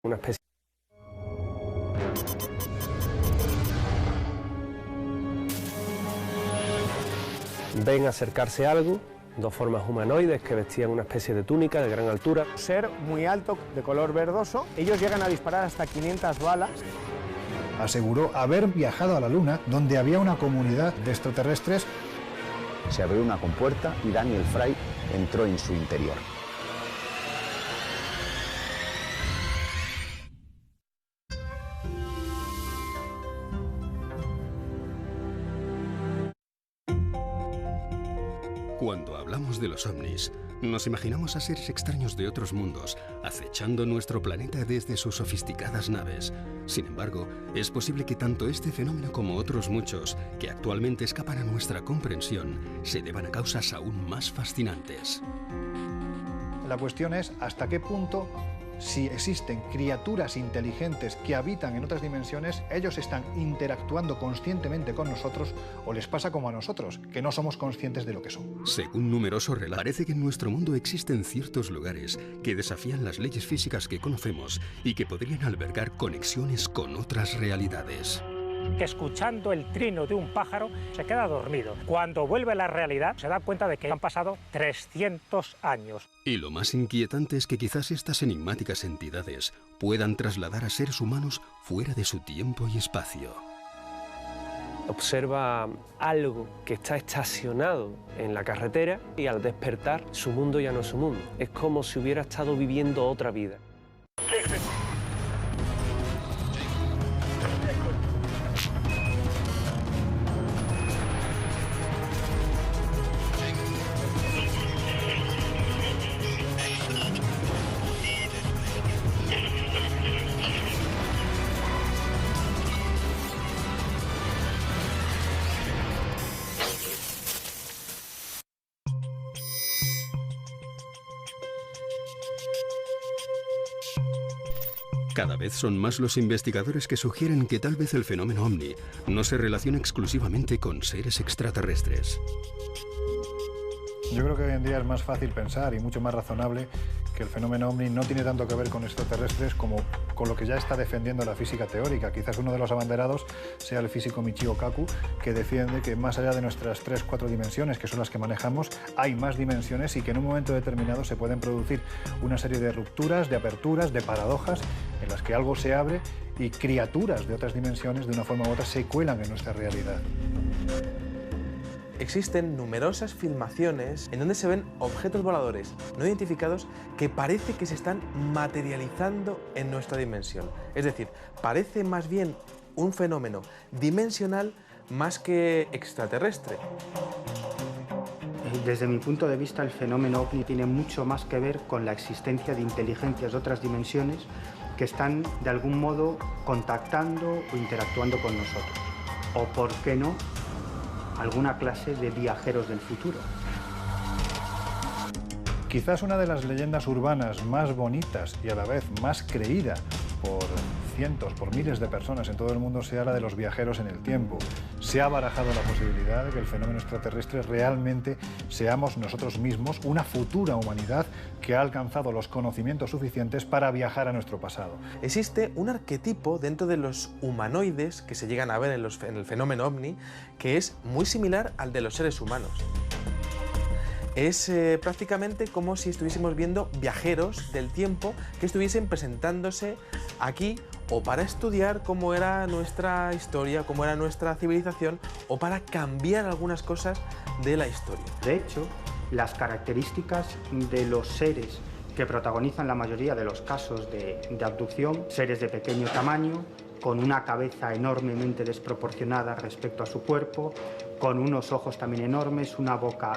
Una especie. Ven acercarse algo, dos formas humanoides que vestían una especie de túnica de gran altura. Ser muy alto, de color verdoso, ellos llegan a disparar hasta 500 balas. Aseguró haber viajado a la Luna, donde había una comunidad de extraterrestres. Se abrió una compuerta y Daniel Fry entró en su interior. Cuando hablamos de los ovnis, nos imaginamos a seres extraños de otros mundos, acechando nuestro planeta desde sus sofisticadas naves. Sin embargo, es posible que tanto este fenómeno como otros muchos, que actualmente escapan a nuestra comprensión, se deban a causas aún más fascinantes. La cuestión es hasta qué punto, si existen criaturas inteligentes que habitan en otras dimensiones, ellos están interactuando conscientemente con nosotros o les pasa como a nosotros, que no somos conscientes de lo que son. Según numerosos relatos, parece que en nuestro mundo existen ciertos lugares que desafían las leyes físicas que conocemos y que podrían albergar conexiones con otras realidades. Que escuchando el trino de un pájaro se queda dormido. Cuando vuelve a la realidad se da cuenta de que han pasado 300 años. Y lo más inquietante es que quizás estas enigmáticas entidades puedan trasladar a seres humanos fuera de su tiempo y espacio. Observa algo que está estacionado en la carretera y al despertar su mundo ya no es su mundo. Es como si hubiera estado viviendo otra vida. Cada vez son más los investigadores que sugieren que tal vez el fenómeno ovni no se relaciona exclusivamente con seres extraterrestres. Yo creo que hoy en día es más fácil pensar y mucho más razonable que el fenómeno ovni no tiene tanto que ver con extraterrestres como con lo que ya está defendiendo la física teórica. Quizás uno de los abanderados sea el físico Michio Kaku, que defiende que más allá de nuestras 3-4 dimensiones, que son las que manejamos, hay más dimensiones y que en un momento determinado se pueden producir una serie de rupturas, de aperturas, de paradojas, en las que algo se abre y criaturas de otras dimensiones, de una forma u otra, se cuelan en nuestra realidad. Existen numerosas filmaciones en donde se ven objetos voladores no identificados que parece que se están materializando en nuestra dimensión. Es decir, parece más bien un fenómeno dimensional más que extraterrestre. Desde mi punto de vista, el fenómeno ovni tiene mucho más que ver con la existencia de inteligencias de otras dimensiones que están, de algún modo, contactando o interactuando con nosotros. O, ¿por qué no?, alguna clase de viajeros del futuro. Quizás una de las leyendas urbanas más bonitas y a la vez más creída por cientos, por miles de personas en todo el mundo sea la de los viajeros en el tiempo. Se ha barajado la posibilidad de que el fenómeno extraterrestre realmente seamos nosotros mismos, una futura humanidad que ha alcanzado los conocimientos suficientes para viajar a nuestro pasado. Existe un arquetipo dentro de los humanoides que se llegan a ver en el fenómeno ovni que es muy similar al de los seres humanos. Es prácticamente como si estuviésemos viendo viajeros del tiempo que estuviesen presentándose aquí o para estudiar cómo era nuestra historia, cómo era nuestra civilización o para cambiar algunas cosas de la historia. De hecho, las características de los seres que protagonizan la mayoría de los casos de abducción, seres de pequeño tamaño, con una cabeza enormemente desproporcionada respecto a su cuerpo, con unos ojos también enormes, una boca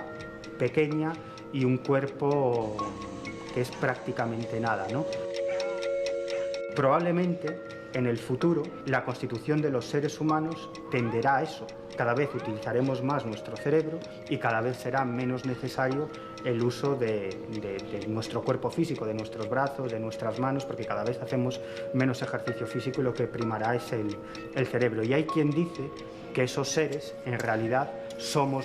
pequeña y un cuerpo que es prácticamente nada, ¿no? Probablemente en el futuro la constitución de los seres humanos tenderá a eso. Cada vez utilizaremos más nuestro cerebro y cada vez será menos necesario el uso de nuestro cuerpo físico, de nuestros brazos, de nuestras manos, porque cada vez hacemos menos ejercicio físico y lo que primará es el cerebro. Y hay quien dice que esos seres en realidad somos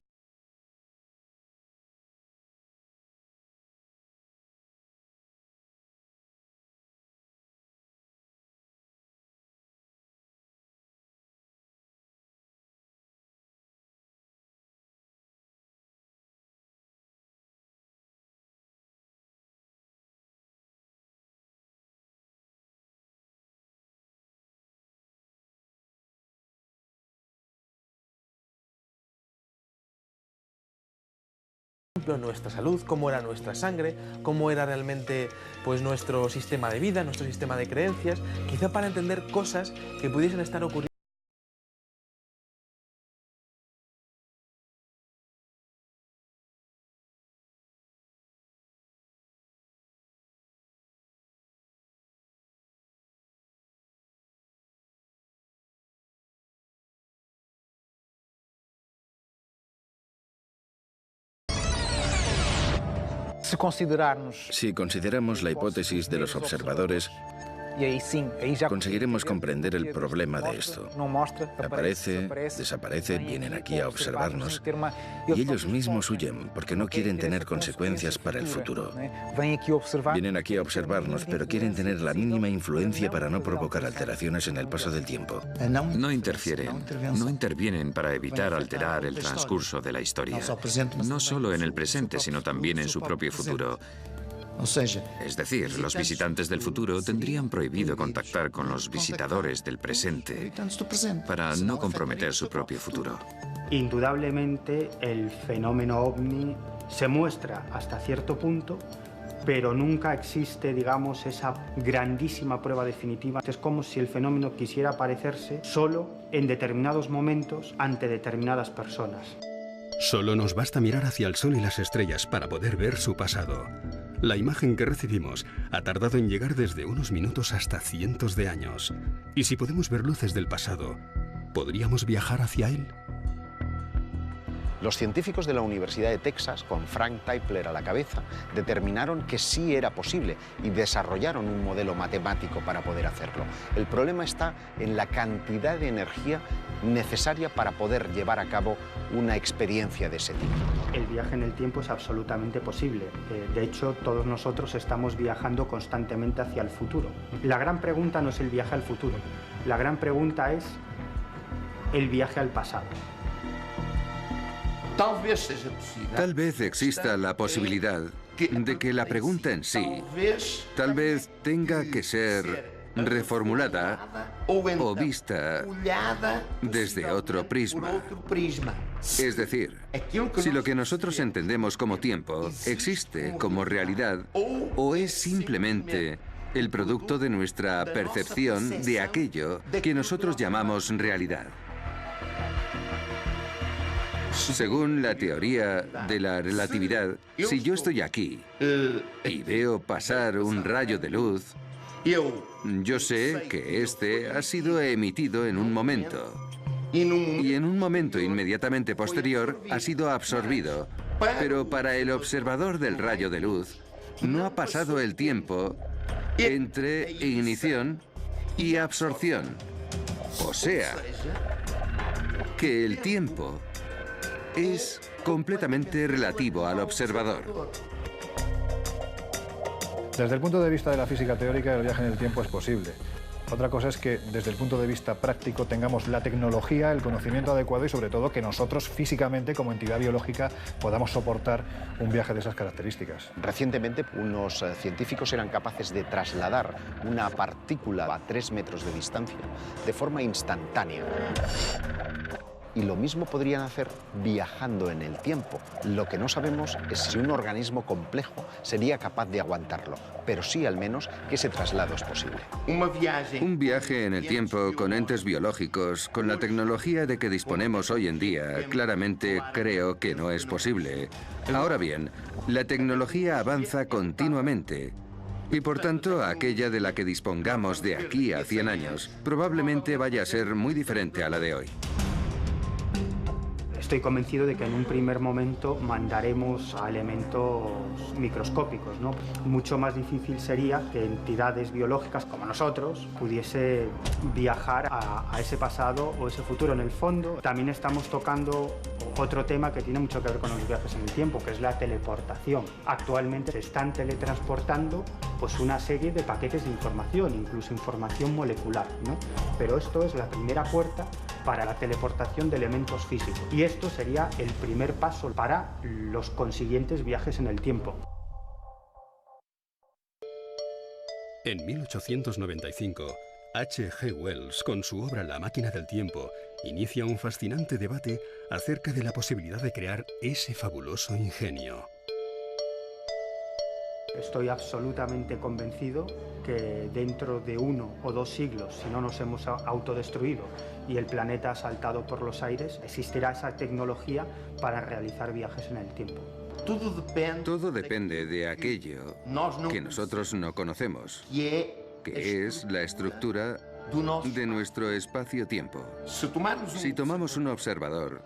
ejemplo, nuestra salud, cómo era nuestra sangre, cómo era realmente pues, nuestro sistema de vida, nuestro sistema de creencias, quizá para entender cosas que pudiesen estar ocurriendo. Si consideramos la hipótesis de los observadores, conseguiremos comprender el problema de esto. Aparece, desaparece, vienen aquí a observarnos y ellos mismos huyen porque no quieren tener consecuencias para el futuro. Vienen aquí a observarnos, pero quieren tener la mínima influencia para no provocar alteraciones en el paso del tiempo. No interfieren, no intervienen para evitar alterar el transcurso de la historia. No solo en el presente, sino también en su propio futuro. Es decir, los visitantes del futuro tendrían prohibido contactar con los visitadores del presente para no comprometer su propio futuro. Indudablemente el fenómeno ovni se muestra hasta cierto punto, pero nunca existe, digamos, esa grandísima prueba definitiva. Es como si el fenómeno quisiera aparecerse solo en determinados momentos ante determinadas personas. Solo nos basta mirar hacia el sol y las estrellas para poder ver su pasado. La imagen que recibimos ha tardado en llegar desde unos minutos hasta cientos de años. Y si podemos ver luces del pasado, ¿podríamos viajar hacia él? Los científicos de la Universidad de Texas, con Frank Tipler a la cabeza, determinaron que sí era posible y desarrollaron un modelo matemático para poder hacerlo. El problema está en la cantidad de energía necesaria para poder llevar a cabo una experiencia de ese tipo. El viaje en el tiempo es absolutamente posible. De hecho, todos nosotros estamos viajando constantemente hacia el futuro. La gran pregunta no es el viaje al futuro. La gran pregunta es el viaje al pasado. Tal vez exista la posibilidad de que la pregunta en sí tal vez tenga que ser reformulada o vista desde otro prisma. Es decir, si lo que nosotros entendemos como tiempo existe como realidad o es simplemente el producto de nuestra percepción de aquello que nosotros llamamos realidad. Según la teoría de la relatividad, si yo estoy aquí y veo pasar un rayo de luz, yo sé que este ha sido emitido en un momento y en un momento inmediatamente posterior ha sido absorbido. Pero para el observador del rayo de luz no ha pasado el tiempo entre ignición y absorción. O sea, que el tiempo es completamente relativo al observador. Desde el punto de vista de la física teórica, el viaje en el tiempo es posible. Otra cosa es que, desde el punto de vista práctico, tengamos la tecnología, el conocimiento adecuado y, sobre todo, que nosotros físicamente, como entidad biológica, podamos soportar un viaje de esas características. Recientemente, unos científicos eran capaces de trasladar una partícula a 3 metros de distancia de forma instantánea. Y lo mismo podrían hacer viajando en el tiempo. Lo que no sabemos es si un organismo complejo sería capaz de aguantarlo, pero sí al menos que ese traslado es posible. Un viaje en el tiempo con entes biológicos, con la tecnología de que disponemos hoy en día, claramente creo que no es posible. Ahora bien, la tecnología avanza continuamente. Y por tanto, aquella de la que dispongamos de aquí a 100 años probablemente vaya a ser muy diferente a la de hoy. Estoy convencido de que en un primer momento mandaremos a elementos microscópicos, ¿no? Mucho más difícil sería que entidades biológicas como nosotros pudiese viajar a ese pasado o ese futuro. En el fondo, también estamos tocando otro tema que tiene mucho que ver con los viajes en el tiempo, que es la teleportación. Actualmente se están teletransportando pues, una serie de paquetes de información, incluso información molecular, ¿no? Pero esto es la primera puerta para la teleportación de elementos físicos. Y esto sería el primer paso para los consiguientes viajes en el tiempo. En 1895, H.G. Wells, con su obra La máquina del tiempo, inicia un fascinante debate acerca de la posibilidad de crear ese fabuloso ingenio. Estoy absolutamente convencido que dentro de 1 o 2 siglos, si no nos hemos autodestruido y el planeta ha saltado por los aires, existirá esa tecnología para realizar viajes en el tiempo. Todo depende de aquello que nosotros no conocemos, que es la estructura de nuestro espacio-tiempo. Si tomamos un observador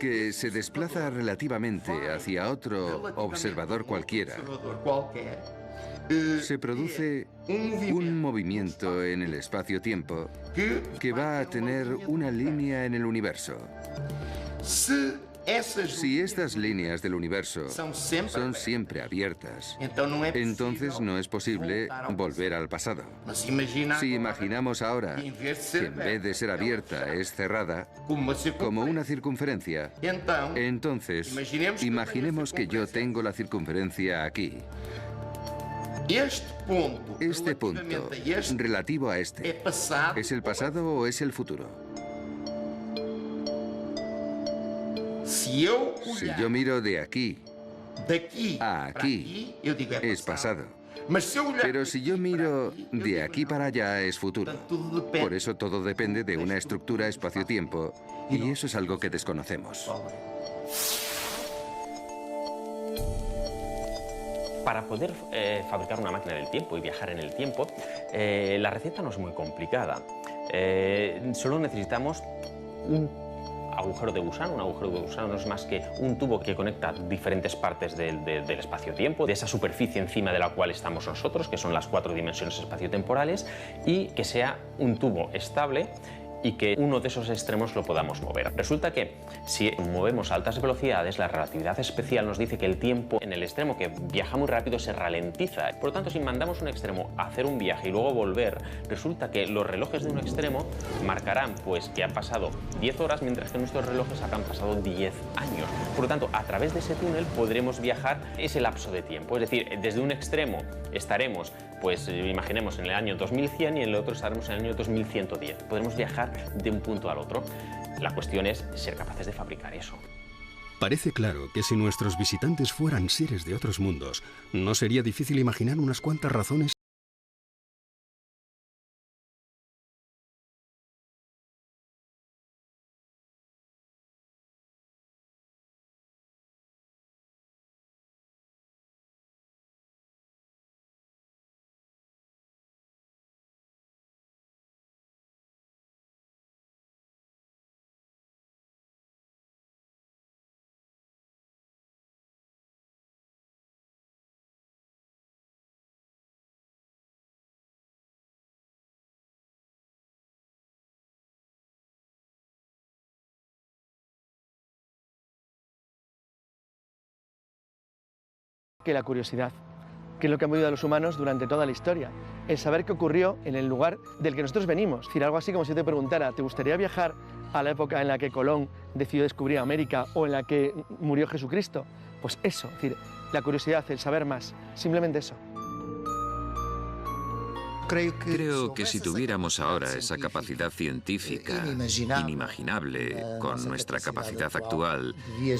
que se desplaza relativamente hacia otro observador cualquiera, se produce un movimiento en el espacio-tiempo que va a tener una línea en el universo. Si estas líneas del universo son siempre abiertas, entonces no es posible volver al pasado. Si imaginamos ahora que en vez de ser abierta es cerrada, como una circunferencia, entonces imaginemos que yo tengo la circunferencia aquí. Este punto, relativo a este, ¿es el pasado o es el futuro? Si yo miro de aquí a aquí, es pasado. Pero si yo miro de aquí para allá, es futuro. Por eso todo depende de una estructura espacio-tiempo, y eso es algo que desconocemos. Para poder fabricar una máquina del tiempo y viajar en el tiempo, la receta no es muy complicada. Solo necesitamos un agujero de gusano. Un agujero de gusano no es más que un tubo que conecta diferentes partes del espacio-tiempo, de esa superficie encima de la cual estamos nosotros, que son las 4 dimensiones espaciotemporales, y que sea un tubo estable y que uno de esos extremos lo podamos mover. Resulta que si movemos a altas velocidades, la relatividad especial nos dice que el tiempo en el extremo que viaja muy rápido se ralentiza. Por lo tanto, si mandamos un extremo a hacer un viaje y luego volver, resulta que los relojes de un extremo marcarán pues que han pasado 10 horas, mientras que nuestros relojes han pasado 10 años. Por lo tanto, a través de ese túnel podremos viajar ese lapso de tiempo. Es decir, desde un extremo estaremos, pues imaginemos, en el año 2100 y en el otro estaremos en el año 2110. Podremos viajar de un punto al otro. La cuestión es ser capaces de fabricar eso. Parece claro que si nuestros visitantes fueran seres de otros mundos, no sería difícil imaginar unas cuantas razones que la curiosidad, que es lo que ha movido a los humanos durante toda la historia, el saber qué ocurrió en el lugar del que nosotros venimos. Es decir, algo así como si yo te preguntara, ¿te gustaría viajar a la época en la que Colón decidió descubrir América o en la que murió Jesucristo? Pues eso, es decir, la curiosidad, el saber más, simplemente eso. Creo que si tuviéramos ahora esa capacidad científica inimaginable con nuestra capacidad actual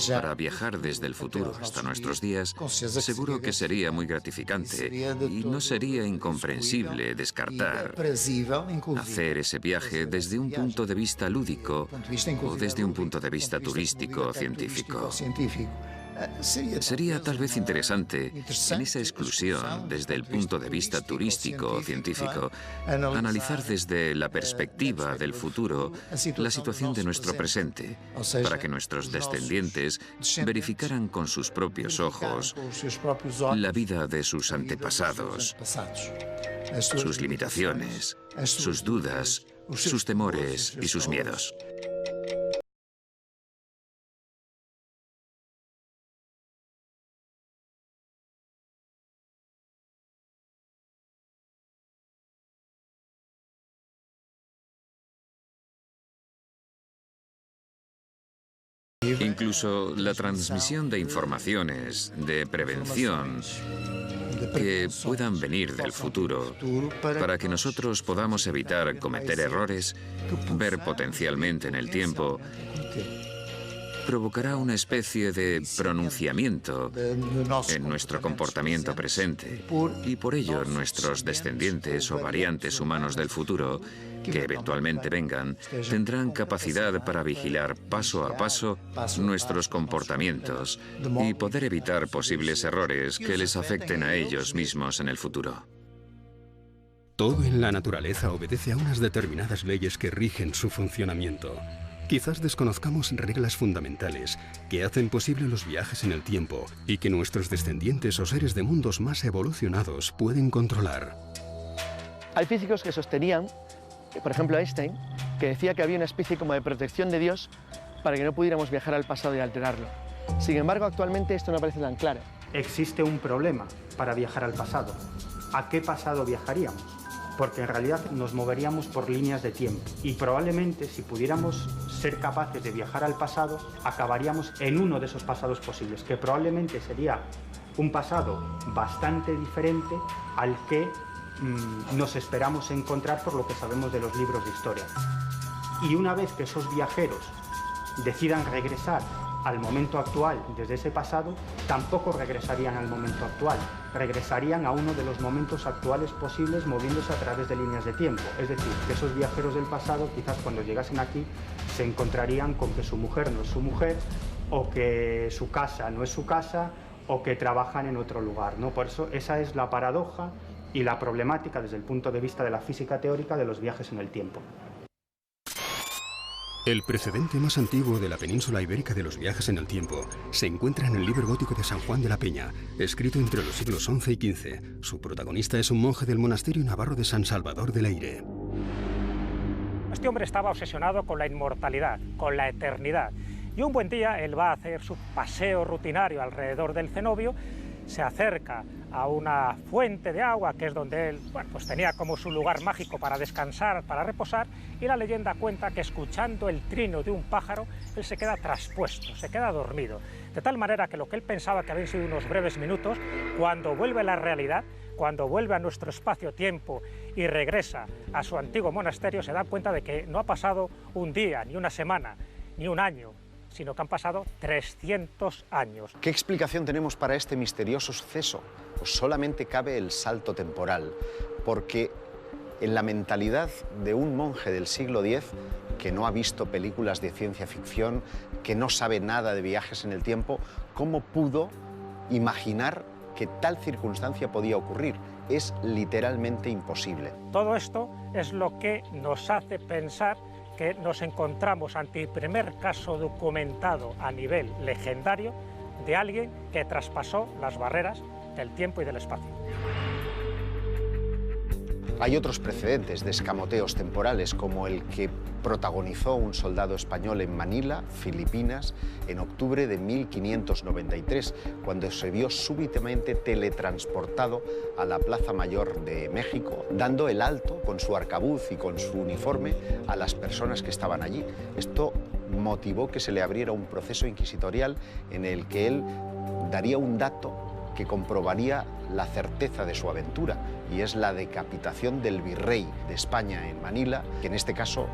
para viajar desde el futuro hasta nuestros días, seguro que sería muy gratificante y no sería incomprensible descartar hacer ese viaje desde un punto de vista lúdico o desde un punto de vista turístico o científico. Sería tal vez interesante, en esa exclusión desde el punto de vista turístico o científico, analizar desde la perspectiva del futuro la situación de nuestro presente, para que nuestros descendientes verificaran con sus propios ojos la vida de sus antepasados, sus limitaciones, sus dudas, sus temores y sus miedos. Incluso la transmisión de informaciones de prevención que puedan venir del futuro para que nosotros podamos evitar cometer errores, ver potencialmente en el tiempo provocará una especie de pronunciamiento en nuestro comportamiento presente, y por ello nuestros descendientes o variantes humanos del futuro, que eventualmente vengan, tendrán capacidad para vigilar paso a paso nuestros comportamientos y poder evitar posibles errores que les afecten a ellos mismos en el futuro. Todo en la naturaleza obedece a unas determinadas leyes que rigen su funcionamiento. Quizás desconozcamos reglas fundamentales que hacen posible los viajes en el tiempo y que nuestros descendientes o seres de mundos más evolucionados pueden controlar. Hay físicos que sostenían, por ejemplo Einstein, que decía que había una especie como de protección de Dios para que no pudiéramos viajar al pasado y alterarlo. Sin embargo, actualmente esto no parece tan claro. Existe un problema para viajar al pasado. ¿A qué pasado viajaríamos? Porque en realidad nos moveríamos por líneas de tiempo y probablemente si pudiéramos ser capaces de viajar al pasado, acabaríamos en uno de esos pasados posibles, que probablemente sería un pasado bastante diferente al que nos esperamos encontrar por lo que sabemos de los libros de historia. Y una vez que esos viajeros decidan regresar al momento actual desde ese pasado, tampoco regresarían al momento actual, regresarían a uno de los momentos actuales posibles moviéndose a través de líneas de tiempo. Es decir, que esos viajeros del pasado quizás cuando llegasen aquí se encontrarían con que su mujer no es su mujer, o que su casa no es su casa, o que trabajan en otro lugar, ¿no? Por eso esa es la paradoja y la problemática desde el punto de vista de la física teórica de los viajes en el tiempo. El precedente más antiguo de la península ibérica de los viajes en el tiempo se encuentra en el libro gótico de San Juan de la Peña, escrito entre los siglos XI y XV. Su protagonista es un monje del monasterio navarro de San Salvador de Leyre. Este hombre estaba obsesionado con la inmortalidad, con la eternidad. Y un buen día él va a hacer su paseo rutinario alrededor del cenobio, se acerca a una fuente de agua, que es donde él pues tenía como su lugar mágico para descansar, para reposar, y la leyenda cuenta que escuchando el trino de un pájaro, él se queda traspuesto, se queda dormido, de tal manera que lo que él pensaba que habían sido unos breves minutos, cuando vuelve a la realidad, cuando vuelve a nuestro espacio-tiempo y regresa a su antiguo monasterio, se da cuenta de que no ha pasado un día, ni una semana, ni un año, sino que han pasado 300 años. ¿Qué explicación tenemos para este misterioso suceso? Pues solamente cabe el salto temporal, porque en la mentalidad de un monje del siglo X, que no ha visto películas de ciencia ficción, que no sabe nada de viajes en el tiempo, ¿cómo pudo imaginar que tal circunstancia podía ocurrir? Es literalmente imposible. Todo esto es lo que nos hace pensar que nos encontramos ante el primer caso documentado a nivel legendario de alguien que traspasó las barreras del tiempo y del espacio. Hay otros precedentes de escamoteos temporales, como el que protagonizó un soldado español en Manila, Filipinas, en octubre de 1593, cuando se vio súbitamente teletransportado a la Plaza Mayor de México, dando el alto con su arcabuz y con su uniforme a las personas que estaban allí. Esto motivó que se le abriera un proceso inquisitorial en el que él daría un dato que comprobaría la certeza de su aventura, y es la decapitación del virrey de España en Manila, que en este caso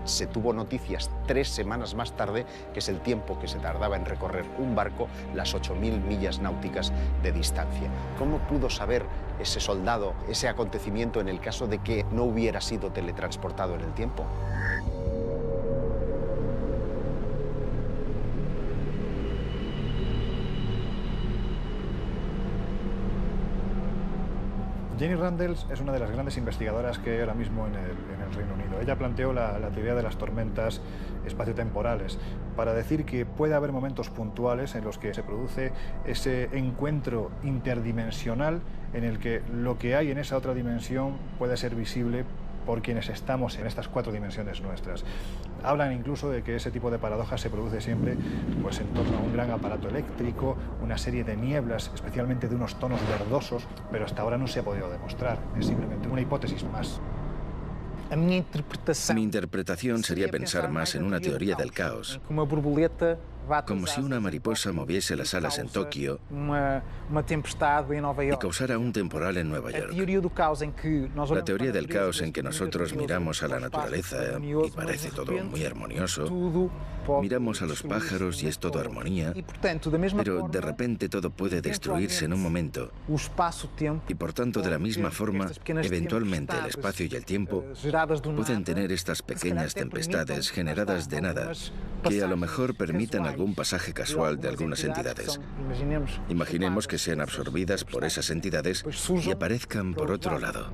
se tuvo noticias 3 semanas más tarde, que es el tiempo que se tardaba en recorrer un barco las 8.000 millas náuticas de distancia. ¿Cómo pudo saber ese soldado ese acontecimiento en el caso de que no hubiera sido teletransportado en el tiempo? Jenny Randles es una de las grandes investigadoras que hay ahora mismo en el Reino Unido. Ella planteó la teoría de las tormentas espaciotemporales para decir que puede haber momentos puntuales en los que se produce ese encuentro interdimensional en el que lo que hay en esa otra dimensión puede ser visible por quienes estamos en estas 4 dimensiones nuestras. Hablan incluso de que ese tipo de paradojas se produce siempre pues, en torno a un gran aparato eléctrico, una serie de nieblas, especialmente de unos tonos verdosos, pero hasta ahora no se ha podido demostrar, es simplemente una hipótesis más. Mi interpretación sería pensar más en una teoría del caos, como si una mariposa moviese las alas en Tokio y causara un temporal en Nueva York. La teoría del caos en que nosotros miramos a la naturaleza y parece todo muy armonioso, miramos a los pájaros y es todo armonía, pero de repente todo puede destruirse en un momento y por tanto de la misma forma, eventualmente el espacio y el tiempo pueden tener estas pequeñas tempestades generadas de nada que a lo mejor permitan algún pasaje casual de algunas entidades. Imaginemos que sean absorbidas por esas entidades y aparezcan por otro lado.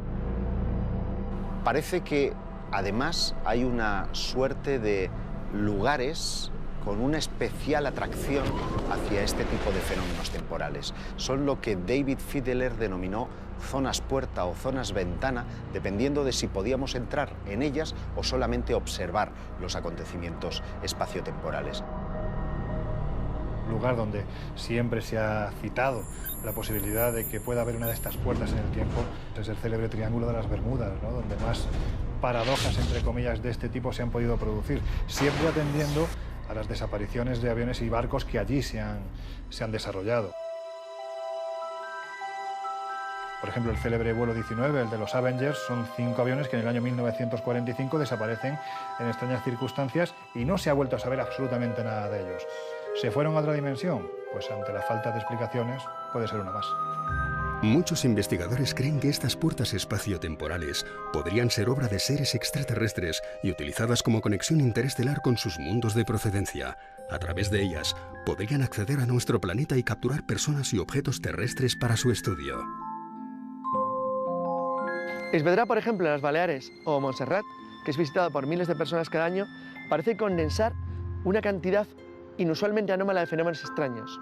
Parece que además hay una suerte de lugares con una especial atracción hacia este tipo de fenómenos temporales. Son lo que David Fiedler denominó zonas puerta o zonas ventana, dependiendo de si podíamos entrar en ellas o solamente observar los acontecimientos espaciotemporales. Lugar donde siempre se ha citado la posibilidad de que pueda haber una de estas puertas en el tiempo es el célebre Triángulo de las Bermudas, ¿no? Donde más paradojas, entre comillas, de este tipo se han podido producir, siempre atendiendo a las desapariciones de aviones y barcos que allí se han desarrollado. Por ejemplo, el célebre vuelo 19, el de los Avengers, son 5 aviones que en el año 1945 desaparecen en extrañas circunstancias y no se ha vuelto a saber absolutamente nada de ellos. ¿Se fueron a otra dimensión? Pues ante la falta de explicaciones puede ser una más. Muchos investigadores creen que estas puertas espaciotemporales podrían ser obra de seres extraterrestres y utilizadas como conexión interestelar con sus mundos de procedencia. A través de ellas, podrían acceder a nuestro planeta y capturar personas y objetos terrestres para su estudio. Esvedra, por ejemplo, en las Baleares o Montserrat, que es visitada por miles de personas cada año, parece condensar una cantidad inusualmente anómala de fenómenos extraños.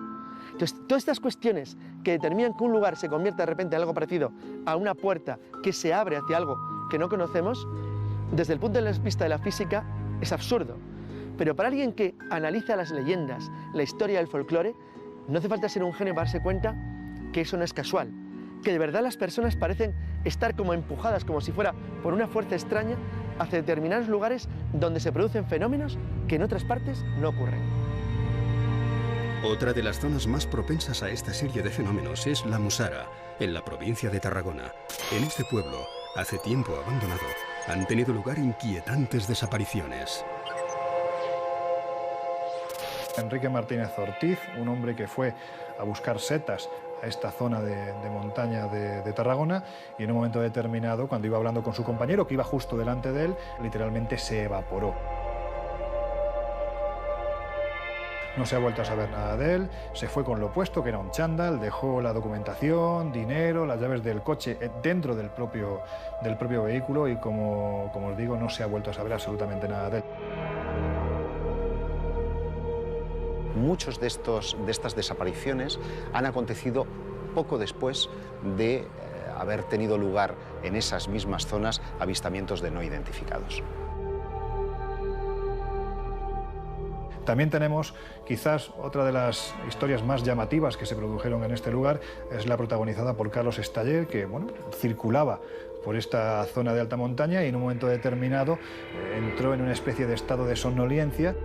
Entonces, todas estas cuestiones que determinan que un lugar se convierta de repente en algo parecido a una puerta que se abre hacia algo que no conocemos, desde el punto de vista de la física, es absurdo. Pero para alguien que analiza las leyendas, la historia del folclore, no hace falta ser un genio para darse cuenta que eso no es casual, que de verdad las personas parecen estar como empujadas, como si fuera por una fuerza extraña, hacia determinados lugares donde se producen fenómenos que en otras partes no ocurren. Otra de las zonas más propensas a esta serie de fenómenos es la Musara, en la provincia de Tarragona. En este pueblo, hace tiempo abandonado, han tenido lugar inquietantes desapariciones. Enrique Martínez Ortiz, un hombre que fue a buscar setas a esta zona de montaña de Tarragona, y en un momento determinado, cuando iba hablando con su compañero, que iba justo delante de él, literalmente se evaporó. No se ha vuelto a saber nada de él, se fue con lo opuesto, que era un chándal, dejó la documentación, dinero, las llaves del coche dentro del propio vehículo y como os digo, no se ha vuelto a saber absolutamente nada de él. Muchos de estas desapariciones han acontecido poco después de haber tenido lugar en esas mismas zonas avistamientos de no identificados. También tenemos quizás otra de las historias más llamativas que se produjeron en este lugar, es la protagonizada por Carlos Estaller, que circulaba por esta zona de alta montaña y en un momento determinado entró en una especie de estado de somnolencia.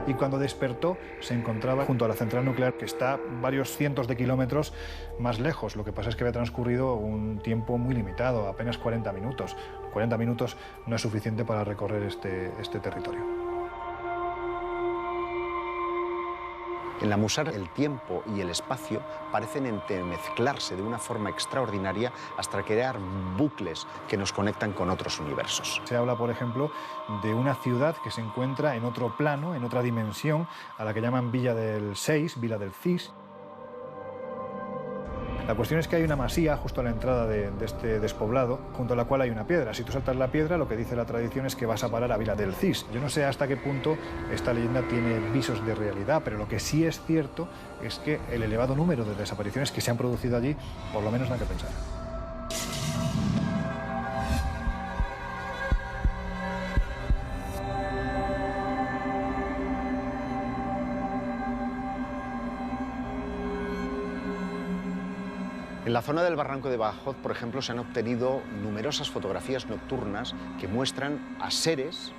Y cuando despertó se encontraba junto a la central nuclear, que está varios cientos de kilómetros más lejos. Lo que pasa es que había transcurrido un tiempo muy limitado, apenas 40 minutos. 40 minutos no es suficiente para recorrer este territorio. En la Musara, el tiempo y el espacio parecen entremezclarse de una forma extraordinaria hasta crear bucles que nos conectan con otros universos. Se habla, por ejemplo, de una ciudad que se encuentra en otro plano, en otra dimensión, a la que llaman Villa del Cis, Villa del Cis. La cuestión es que hay una masía justo a la entrada de este despoblado, junto a la cual hay una piedra. Si tú saltas la piedra, lo que dice la tradición es que vas a parar a Villa del Cis. Yo no sé hasta qué punto esta leyenda tiene visos de realidad, pero lo que sí es cierto es que el elevado número de desapariciones que se han producido allí, por lo menos da que pensar. En la zona del barranco de Badajoz, por ejemplo, se han obtenido numerosas fotografías nocturnas que muestran a seres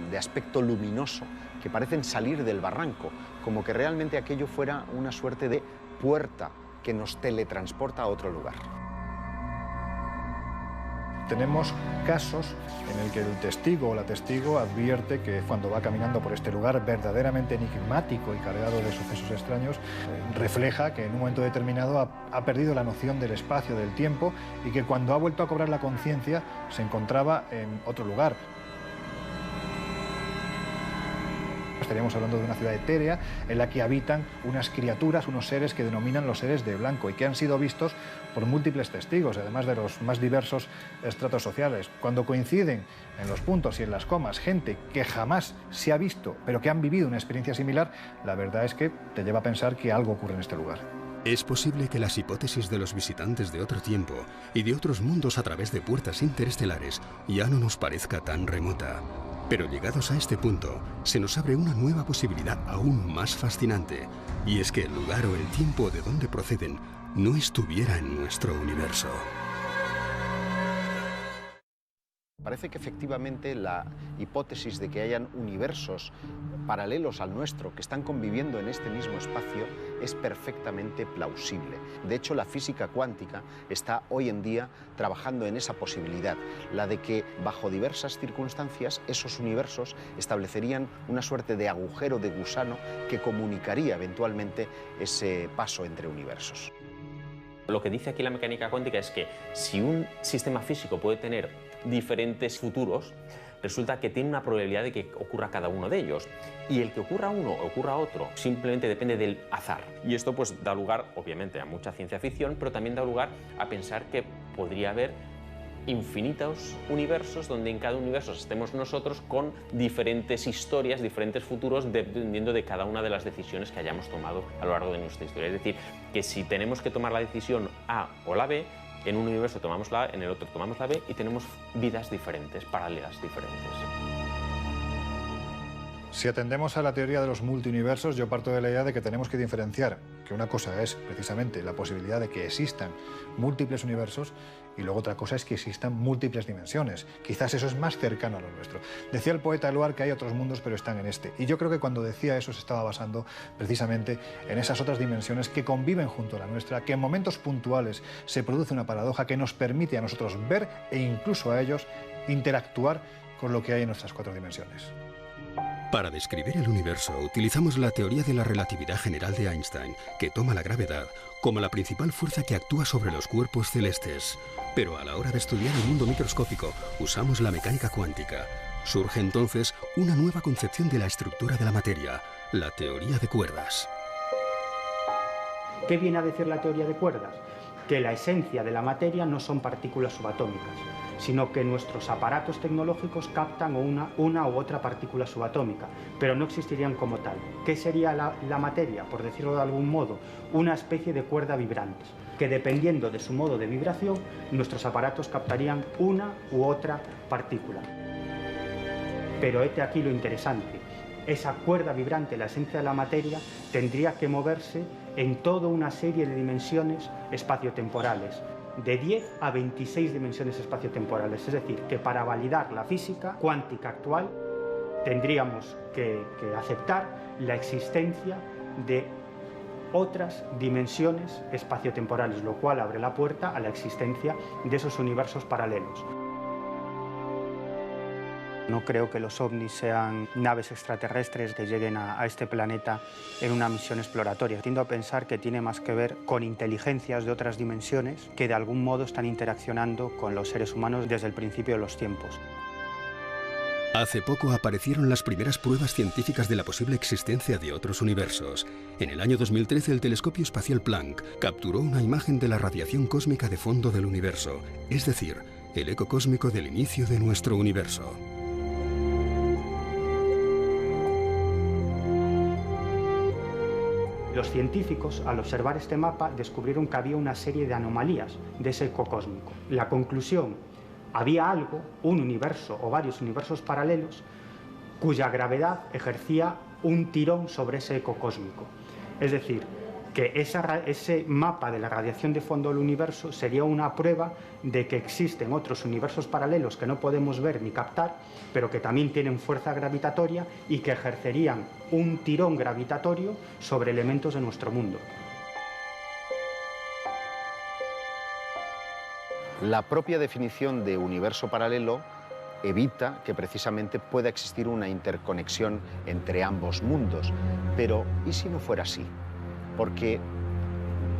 de aspecto luminoso que parecen salir del barranco, como que realmente aquello fuera una suerte de puerta que nos teletransporta a otro lugar. Tenemos casos en el que el testigo o la testigo advierte que cuando va caminando por este lugar verdaderamente enigmático y cargado de sucesos extraños, refleja que en un momento determinado ha perdido la noción del espacio, del tiempo, y que cuando ha vuelto a cobrar la conciencia se encontraba en otro lugar. Estaríamos hablando de una ciudad etérea en la que habitan unas criaturas, unos seres que denominan los seres de blanco y que han sido vistos por múltiples testigos, además de los más diversos estratos sociales. Cuando coinciden en los puntos y en las comas gente que jamás se ha visto, pero que han vivido una experiencia similar, la verdad es que te lleva a pensar que algo ocurre en este lugar. Es posible que las hipótesis de los visitantes de otro tiempo y de otros mundos a través de puertas interestelares ya no nos parezca tan remota. Pero llegados a este punto, se nos abre una nueva posibilidad aún más fascinante, y es que el lugar o el tiempo de donde proceden no estuviera en nuestro universo. Parece que efectivamente la hipótesis de que hayan universos paralelos al nuestro que están conviviendo en este mismo espacio es perfectamente plausible. De hecho, la física cuántica está hoy en día trabajando en esa posibilidad, la de que bajo diversas circunstancias esos universos establecerían una suerte de agujero de gusano que comunicaría eventualmente ese paso entre universos. Lo que dice aquí la mecánica cuántica es que si un sistema físico puede tener diferentes futuros, resulta que tiene una probabilidad de que ocurra cada uno de ellos. Y el que ocurra uno o ocurra otro simplemente depende del azar. Y esto pues da lugar, obviamente, a mucha ciencia ficción, pero también da lugar a pensar que podría haber infinitos universos donde en cada universo estemos nosotros con diferentes historias, diferentes futuros, dependiendo de cada una de las decisiones que hayamos tomado a lo largo de nuestra historia. Es decir, que si tenemos que tomar la decisión A o la B, en un universo tomamos la A, en el otro tomamos la B y tenemos vidas diferentes, paralelas diferentes. Si atendemos a la teoría de los multiuniversos, yo parto de la idea de que tenemos que diferenciar que una cosa es precisamente la posibilidad de que existan múltiples universos y luego otra cosa es que existan múltiples dimensiones. Quizás eso es más cercano a lo nuestro. Decía el poeta Eluard que hay otros mundos pero están en este. Y yo creo que cuando decía eso se estaba basando precisamente en esas otras dimensiones que conviven junto a la nuestra, que en momentos puntuales se produce una paradoja que nos permite a nosotros ver e incluso a ellos interactuar con lo que hay en nuestras cuatro dimensiones. Para describir el universo, utilizamos la teoría de la relatividad general de Einstein, que toma la gravedad como la principal fuerza que actúa sobre los cuerpos celestes. Pero a la hora de estudiar el mundo microscópico, usamos la mecánica cuántica. Surge entonces una nueva concepción de la estructura de la materia, la teoría de cuerdas. ¿Qué viene a decir la teoría de cuerdas? Que la esencia de la materia no son partículas subatómicas, sino que nuestros aparatos tecnológicos captan una u otra partícula subatómica, pero no existirían como tal. ¿Qué sería la materia? Por decirlo de algún modo, una especie de cuerda vibrante, que dependiendo de su modo de vibración, nuestros aparatos captarían una u otra partícula. Pero hete aquí lo interesante. Esa cuerda vibrante, la esencia de la materia, tendría que moverse en toda una serie de dimensiones espaciotemporales, de 10 a 26 dimensiones espaciotemporales. Es decir, que para validar la física cuántica actual tendríamos que aceptar la existencia de otras dimensiones espaciotemporales, lo cual abre la puerta a la existencia de esos universos paralelos. No creo que los ovnis sean naves extraterrestres que lleguen a este planeta en una misión exploratoria. Tiendo a pensar que tiene más que ver con inteligencias de otras dimensiones que de algún modo están interaccionando con los seres humanos desde el principio de los tiempos. Hace poco aparecieron las primeras pruebas científicas de la posible existencia de otros universos. En el año 2013, el telescopio espacial Planck capturó una imagen de la radiación cósmica de fondo del universo, es decir, el eco cósmico del inicio de nuestro universo. Los científicos, al observar este mapa, descubrieron que había una serie de anomalías de ese eco cósmico. La conclusión: había algo, un universo o varios universos paralelos, cuya gravedad ejercía un tirón sobre ese eco cósmico. Es decir, que ese mapa de la radiación de fondo del universo sería una prueba de que existen otros universos paralelos que no podemos ver ni captar, pero que también tienen fuerza gravitatoria y que ejercerían un tirón gravitatorio sobre elementos de nuestro mundo. La propia definición de universo paralelo evita que precisamente pueda existir una interconexión entre ambos mundos. Pero, ¿y si no fuera así? Porque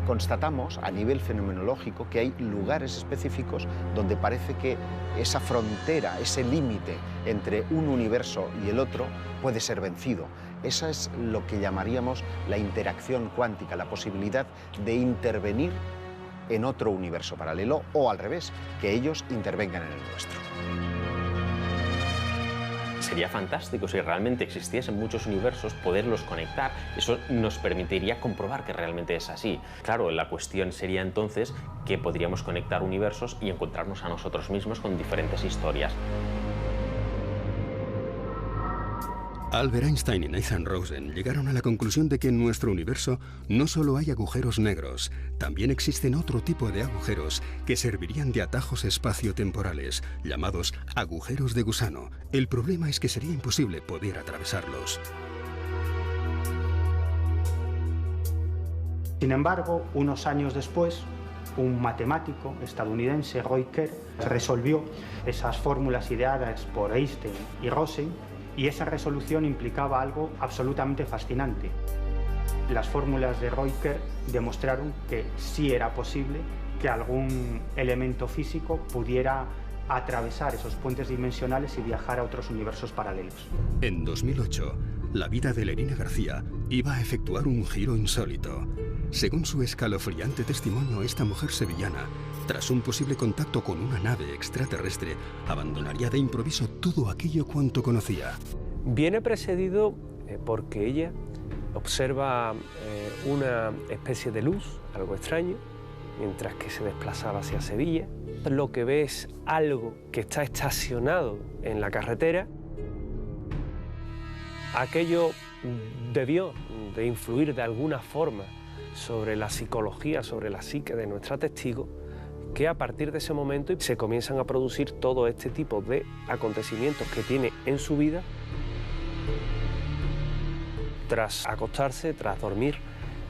constatamos a nivel fenomenológico que hay lugares específicos donde parece que esa frontera, ese límite entre un universo y el otro puede ser vencido. Esa es lo que llamaríamos la interacción cuántica, la posibilidad de intervenir en otro universo paralelo o al revés, que ellos intervengan en el nuestro. Sería fantástico si realmente existiesen muchos universos, poderlos conectar. Eso nos permitiría comprobar que realmente es así. Claro, la cuestión sería entonces que podríamos conectar universos y encontrarnos a nosotros mismos con diferentes historias. Albert Einstein y Nathan Rosen llegaron a la conclusión de que en nuestro universo no solo hay agujeros negros, también existen otro tipo de agujeros que servirían de atajos espaciotemporales, llamados agujeros de gusano. El problema es que sería imposible poder atravesarlos. Sin embargo, unos años después, un matemático estadounidense, Roy Kerr, resolvió esas fórmulas ideadas por Einstein y Rosen, y esa resolución implicaba algo absolutamente fascinante. Las fórmulas de Roy Kerr demostraron que sí era posible que algún elemento físico pudiera atravesar esos puentes dimensionales y viajar a otros universos paralelos. En 2008, la vida de Lerina García iba a efectuar un giro insólito. Según su escalofriante testimonio, esta mujer sevillana, tras un posible contacto con una nave extraterrestre, abandonaría de improviso todo aquello cuanto conocía. Viene precedido porque ella observa una especie de luz, algo extraño, mientras que se desplazaba hacia Sevilla. Lo que ve es algo que está estacionado en la carretera. Aquello debió de influir de alguna forma sobre la psicología, sobre la psique de nuestra testigo, que a partir de ese momento se comienzan a producir todo este tipo de acontecimientos que tiene en su vida. Tras acostarse, tras dormir,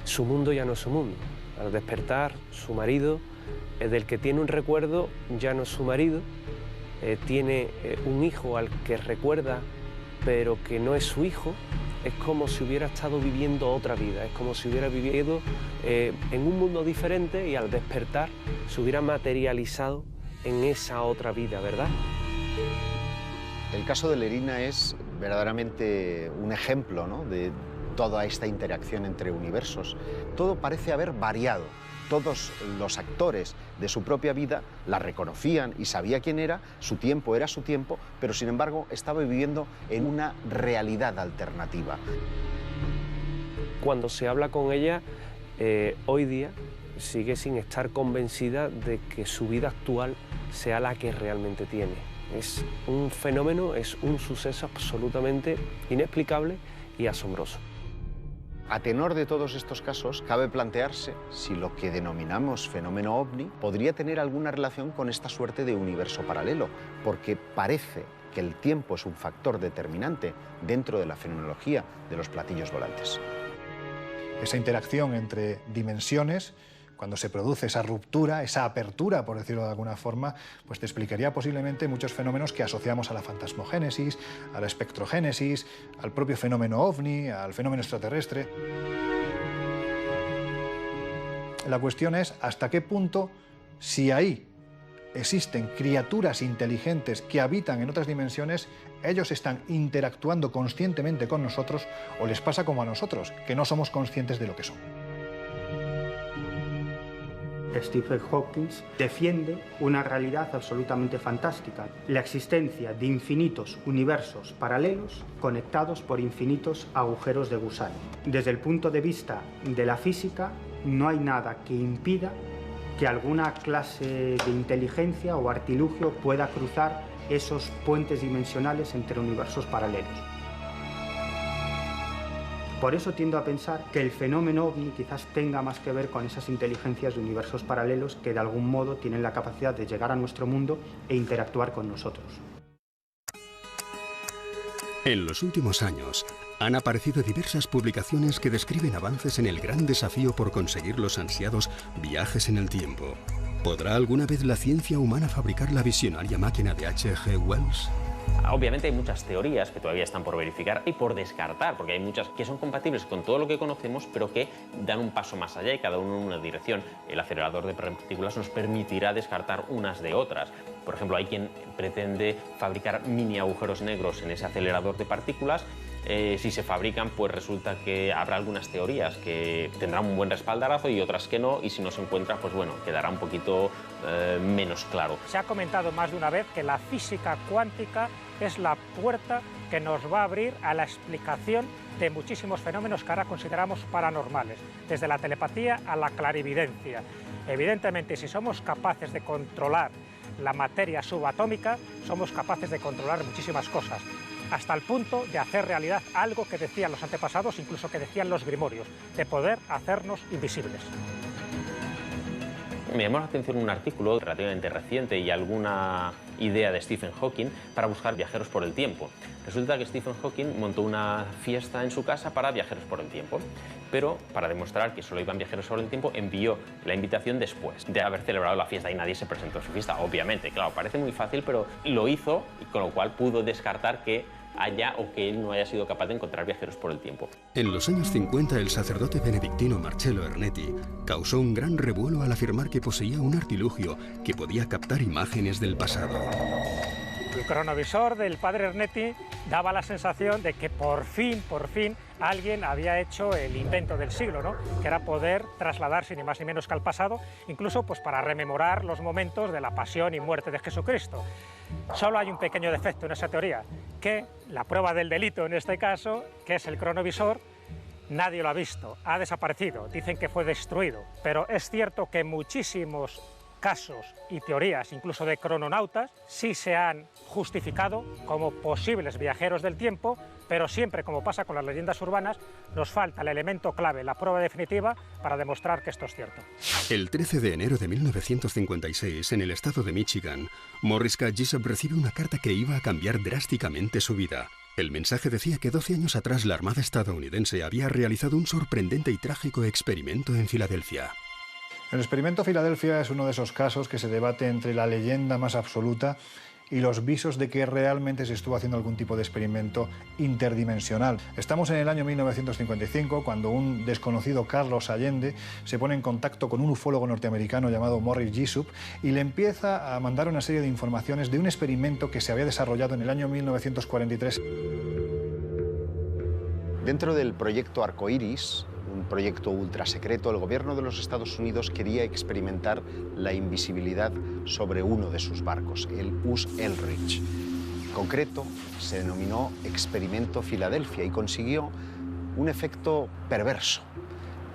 su mundo ya no es su mundo. Al despertar, su marido, del que tiene un recuerdo, ya no es su marido. Tiene un hijo al que recuerda, pero que no es su hijo. Es como si hubiera estado viviendo otra vida, es como si hubiera vivido en un mundo diferente y al despertar se hubiera materializado en esa otra vida, ¿verdad? El caso de Lerina es verdaderamente un ejemplo, ¿no?, de toda esta interacción entre universos. Todo parece haber variado. Todos los actores de su propia vida la reconocían y sabía quién era, su tiempo era su tiempo, pero sin embargo estaba viviendo en una realidad alternativa. Cuando se habla con ella, hoy día sigue sin estar convencida de que su vida actual sea la que realmente tiene. Es un fenómeno, es un suceso absolutamente inexplicable y asombroso. A tenor de todos estos casos, cabe plantearse si lo que denominamos fenómeno ovni podría tener alguna relación con esta suerte de universo paralelo, porque parece que el tiempo es un factor determinante dentro de la fenomenología de los platillos volantes. Esa interacción entre dimensiones, cuando se produce esa ruptura, esa apertura, por decirlo de alguna forma, pues te explicaría posiblemente muchos fenómenos que asociamos a la fantasmogénesis, a la espectrogénesis, al propio fenómeno ovni, al fenómeno extraterrestre. La cuestión es hasta qué punto, si ahí existen criaturas inteligentes que habitan en otras dimensiones, ellos están interactuando conscientemente con nosotros o les pasa como a nosotros, que no somos conscientes de lo que son. Stephen Hawking defiende una realidad absolutamente fantástica, la existencia de infinitos universos paralelos conectados por infinitos agujeros de gusano. Desde el punto de vista de la física, no hay nada que impida que alguna clase de inteligencia o artilugio pueda cruzar esos puentes dimensionales entre universos paralelos. Por eso tiendo a pensar que el fenómeno ovni quizás tenga más que ver con esas inteligencias de universos paralelos que de algún modo tienen la capacidad de llegar a nuestro mundo e interactuar con nosotros. En los últimos años, han aparecido diversas publicaciones que describen avances en el gran desafío por conseguir los ansiados viajes en el tiempo. ¿Podrá alguna vez la ciencia humana fabricar la visionaria máquina de H.G. Wells? Obviamente hay muchas teorías que todavía están por verificar y por descartar, porque hay muchas que son compatibles con todo lo que conocemos, pero que dan un paso más allá y cada uno en una dirección. El acelerador de partículas nos permitirá descartar unas de otras. Por ejemplo, hay quien pretende fabricar mini agujeros negros en ese acelerador de partículas. Si se fabrican, pues resulta que habrá algunas teorías que tendrán un buen respaldarazo y otras que no, y si no se encuentra, pues bueno, quedará un poquito menos claro. Se ha comentado más de una vez que la física cuántica es la puerta que nos va a abrir a la explicación de muchísimos fenómenos que ahora consideramos paranormales, desde la telepatía a la clarividencia. Evidentemente, si somos capaces de controlar la materia subatómica, somos capaces de controlar muchísimas cosas, hasta el punto de hacer realidad algo que decían los antepasados, incluso que decían los grimorios, de poder hacernos invisibles. Me llamó la atención un artículo relativamente reciente y alguna idea de Stephen Hawking para buscar viajeros por el tiempo. Resulta que Stephen Hawking montó una fiesta en su casa para viajeros por el tiempo, pero para demostrar que solo iban viajeros por el tiempo envió la invitación después de haber celebrado la fiesta y nadie se presentó a su fiesta. Obviamente, claro, parece muy fácil, pero lo hizo, y con lo cual pudo descartar que haya o que él no haya sido capaz de encontrar viajeros por el tiempo. En los años 50, el sacerdote benedictino Marcello Ernetti causó un gran revuelo al afirmar que poseía un artilugio que podía captar imágenes del pasado. El cronovisor del padre Ernetti daba la sensación de que por fin, alguien había hecho el invento del siglo, ¿no? Que era poder trasladarse ni más ni menos que al pasado, incluso pues, para rememorar los momentos de la pasión y muerte de Jesucristo. Solo hay un pequeño defecto en esa teoría, que la prueba del delito en este caso, que es el cronovisor, nadie lo ha visto, ha desaparecido, dicen que fue destruido, pero es cierto que muchísimos casos y teorías, incluso de crononautas, sí se han justificado como posibles viajeros del tiempo, pero siempre, como pasa con las leyendas urbanas, nos falta el elemento clave, la prueba definitiva, para demostrar que esto es cierto. El 13 de enero de 1956, en el estado de Michigan, Morris K. Jessup recibe una carta que iba a cambiar drásticamente su vida. El mensaje decía que 12 años atrás la Armada estadounidense había realizado un sorprendente y trágico experimento en Filadelfia. El experimento Filadelfia es uno de esos casos que se debate entre la leyenda más absoluta y los visos de que realmente se estuvo haciendo algún tipo de experimento interdimensional. Estamos en el año 1955, cuando un desconocido Carlos Allende se pone en contacto con un ufólogo norteamericano llamado Morris Jessup y le empieza a mandar una serie de informaciones de un experimento que se había desarrollado en el año 1943. Dentro del proyecto Arcoiris, un proyecto ultra secreto, el gobierno de los Estados Unidos quería experimentar la invisibilidad sobre uno de sus barcos, el US Eldridge. En concreto, se denominó Experimento Filadelfia y consiguió un efecto perverso,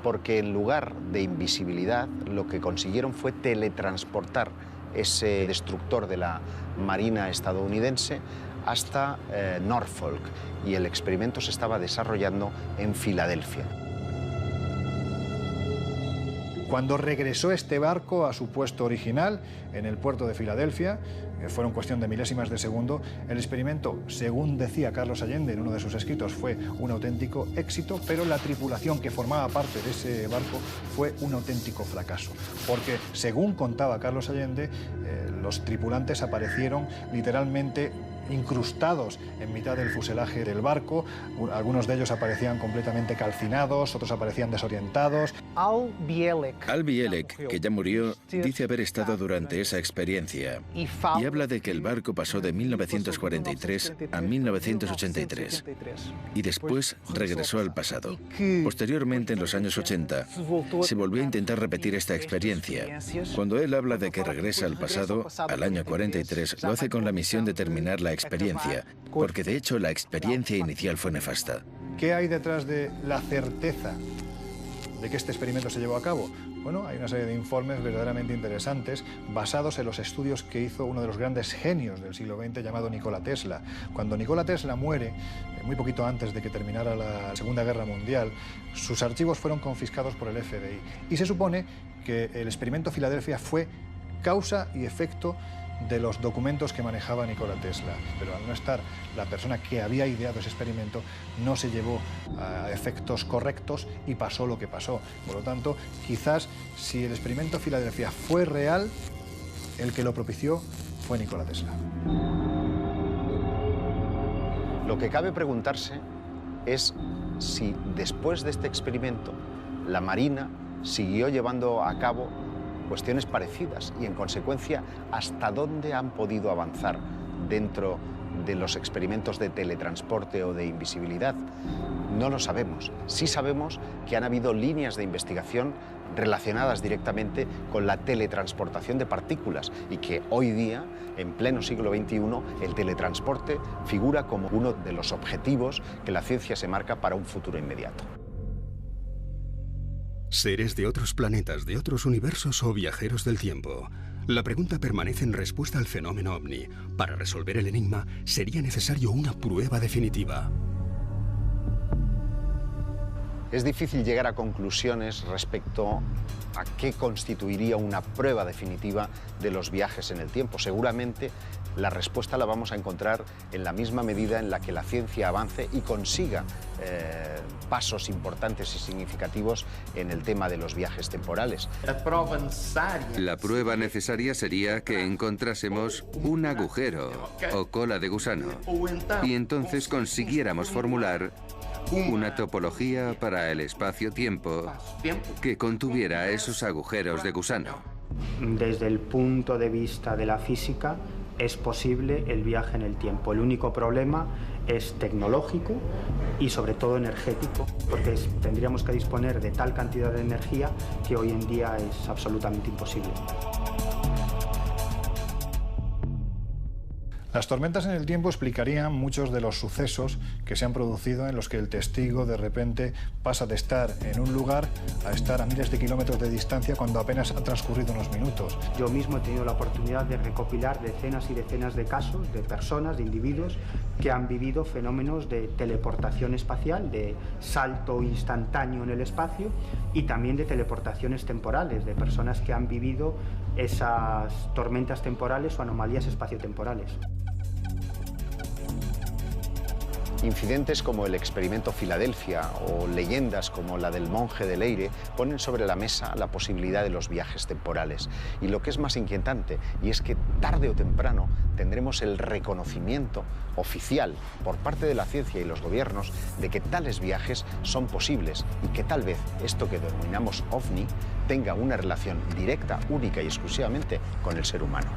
porque en lugar de invisibilidad, lo que consiguieron fue teletransportar ese destructor de la Marina estadounidense hasta Norfolk, y el experimento se estaba desarrollando en Filadelfia. Cuando regresó este barco a su puesto original, en el puerto de Filadelfia, fueron cuestión de milésimas de segundo, el experimento, según decía Carlos Allende en uno de sus escritos, fue un auténtico éxito, pero la tripulación que formaba parte de ese barco fue un auténtico fracaso. Porque, según contaba Carlos Allende, los tripulantes aparecieron literalmente incrustados en mitad del fuselaje del barco. Algunos de ellos aparecían completamente calcinados, otros aparecían desorientados. Al Bielek, que ya murió, dice haber estado durante esa experiencia y habla de que el barco pasó de 1943 a 1983 y después regresó al pasado. Posteriormente, en los años 80, se volvió a intentar repetir esta experiencia. Cuando él habla de que regresa al pasado, al año 43, lo hace con la misión de terminar la experiencia, porque de hecho la experiencia inicial fue nefasta. ¿Qué hay detrás de la certeza de que este experimento se llevó a cabo? Bueno, hay una serie de informes verdaderamente interesantes basados en los estudios que hizo uno de los grandes genios del siglo XX llamado Nikola Tesla. Cuando Nikola Tesla muere, muy poquito antes de que terminara la Segunda Guerra Mundial, sus archivos fueron confiscados por el FBI y se supone que el experimento Filadelfia fue causa y efecto de los documentos que manejaba Nikola Tesla. Pero al no estar la persona que había ideado ese experimento, no se llevó a efectos correctos y pasó lo que pasó. Por lo tanto, quizás si el experimento Filadelfia fue real, el que lo propició fue Nikola Tesla. Lo que cabe preguntarse es si después de este experimento la Marina siguió llevando a cabo cuestiones parecidas y, en consecuencia, hasta dónde han podido avanzar dentro de los experimentos de teletransporte o de invisibilidad. No lo sabemos. Sí sabemos que han habido líneas de investigación relacionadas directamente con la teletransportación de partículas y que hoy día, en pleno siglo XXI, el teletransporte figura como uno de los objetivos que la ciencia se marca para un futuro inmediato. Seres de otros planetas, de otros universos o viajeros del tiempo. La pregunta permanece en respuesta al fenómeno ovni. Para resolver el enigma sería necesario una prueba definitiva. Es difícil llegar a conclusiones respecto a qué constituiría una prueba definitiva de los viajes en el tiempo. Seguramente la respuesta la vamos a encontrar en la misma medida en la que la ciencia avance y consiga pasos importantes y significativos en el tema de los viajes temporales. La prueba necesaria sería que encontrásemos un agujero o cola de gusano y entonces consiguiéramos formular una topología para el espacio-tiempo que contuviera esos agujeros de gusano. Desde el punto de vista de la física, es posible el viaje en el tiempo. El único problema es tecnológico y sobre todo energético, porque tendríamos que disponer de tal cantidad de energía que hoy en día es absolutamente imposible. Las tormentas en el tiempo explicarían muchos de los sucesos que se han producido en los que el testigo de repente pasa de estar en un lugar a estar a miles de kilómetros de distancia cuando apenas han transcurrido unos minutos. Yo mismo he tenido la oportunidad de recopilar decenas y decenas de casos de personas, de individuos que han vivido fenómenos de teleportación espacial, de salto instantáneo en el espacio y también de teleportaciones temporales, de personas que han vivido esas tormentas temporales o anomalías espaciotemporales. Incidentes como el experimento Filadelfia o leyendas como la del monje de Leyre ponen sobre la mesa la posibilidad de los viajes temporales. Y lo que es más inquietante, y es que tarde o temprano tendremos el reconocimiento oficial por parte de la ciencia y los gobiernos de que tales viajes son posibles y que tal vez esto que denominamos ovni tenga una relación directa, única y exclusivamente con el ser humano.